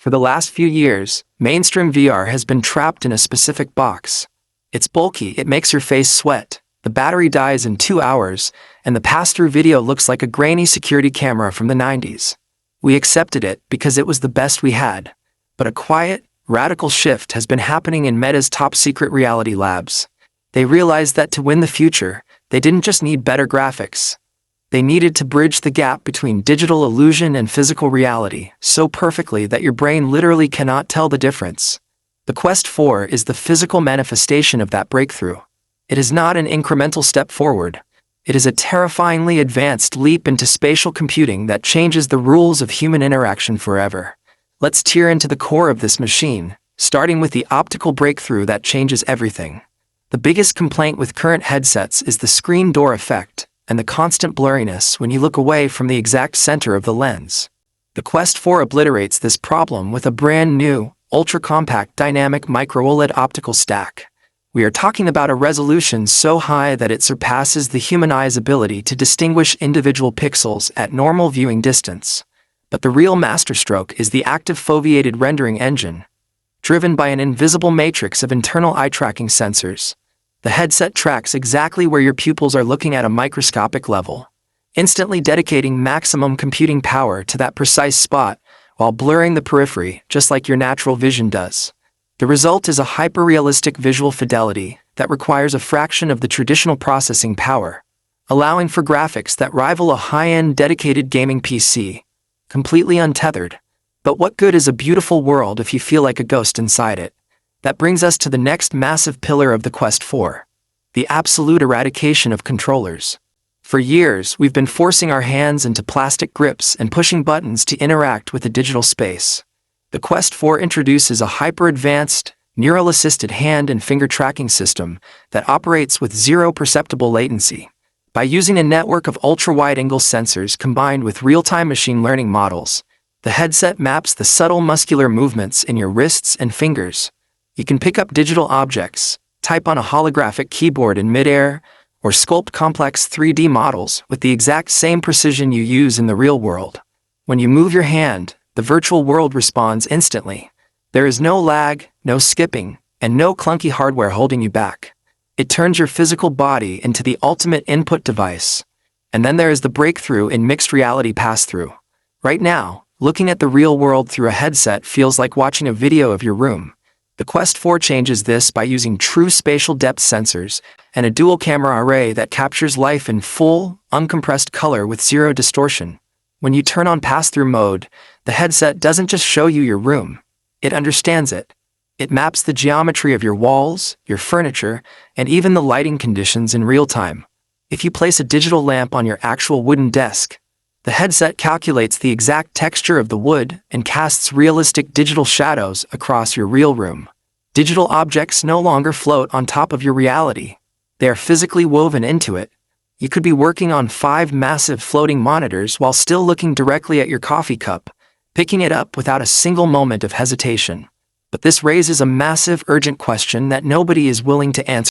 For the last few years, mainstream VR has been trapped in a specific box. It's bulky, it makes your face sweat, the battery dies in 2 hours, and the pass-through video looks like a grainy security camera from the 90s. We accepted it because it was the best we had. But a quiet, radical shift has been happening in Meta's top-secret reality labs. They realized that to win the future, they didn't just need better graphics. They needed to bridge the gap between digital illusion and physical reality so perfectly that your brain literally cannot tell the difference. The Quest 4 is the physical manifestation of that breakthrough. It is not an incremental step forward. It is a terrifyingly advanced leap into spatial computing that changes the rules of human interaction forever. Let's tear into the core of this machine, starting with the optical breakthrough that changes everything. The biggest complaint with current headsets is the screen door effect and the constant blurriness when you look away from the exact center of the lens. The Quest 4 obliterates this problem with a brand new, ultra-compact dynamic micro-OLED optical stack. We are talking about a resolution so high that it surpasses the human eye's ability to distinguish individual pixels at normal viewing distance. But the real masterstroke is the active foveated rendering engine. Driven by an invisible matrix of internal eye-tracking sensors, the headset tracks exactly where your pupils are looking at a microscopic level, instantly dedicating maximum computing power to that precise spot while blurring the periphery just like your natural vision does. The result is a hyper-realistic visual fidelity that requires a fraction of the traditional processing power, allowing for graphics that rival a high-end dedicated gaming PC, completely untethered. But what good is a beautiful world if you feel like a ghost inside it? That brings us to the next massive pillar of the Quest 4, the absolute eradication of controllers. For years, we've been forcing our hands into plastic grips and pushing buttons to interact with the digital space. The Quest 4 introduces a hyper-advanced, neural-assisted hand and finger tracking system that operates with zero perceptible latency. By using a network of ultra-wide-angle sensors combined with real-time machine learning models, the headset maps the subtle muscular movements in your wrists and fingers. You can pick up digital objects, type on a holographic keyboard in midair, or sculpt complex 3D models with the exact same precision you use in the real world. When you move your hand, the virtual world responds instantly. There is no lag, no skipping, and no clunky hardware holding you back. It turns your physical body into the ultimate input device. And then there is the breakthrough in mixed reality pass-through. Right now, looking at the real world through a headset feels like watching a video of your room. The Quest 4 changes this by using true spatial depth sensors and a dual camera array that captures life in full, uncompressed color with zero distortion. When you turn on pass-through mode, the headset doesn't just show you your room. It understands it. It maps the geometry of your walls, your furniture, and even the lighting conditions in real time. If you place a digital lamp on your actual wooden desk, the headset calculates the exact texture of the wood and casts realistic digital shadows across your real room. Digital objects no longer float on top of your reality. They are physically woven into it. You could be working on 5 massive floating monitors while still looking directly at your coffee cup, picking it up without a single moment of hesitation. But this raises a massive, urgent question that nobody is willing to answer.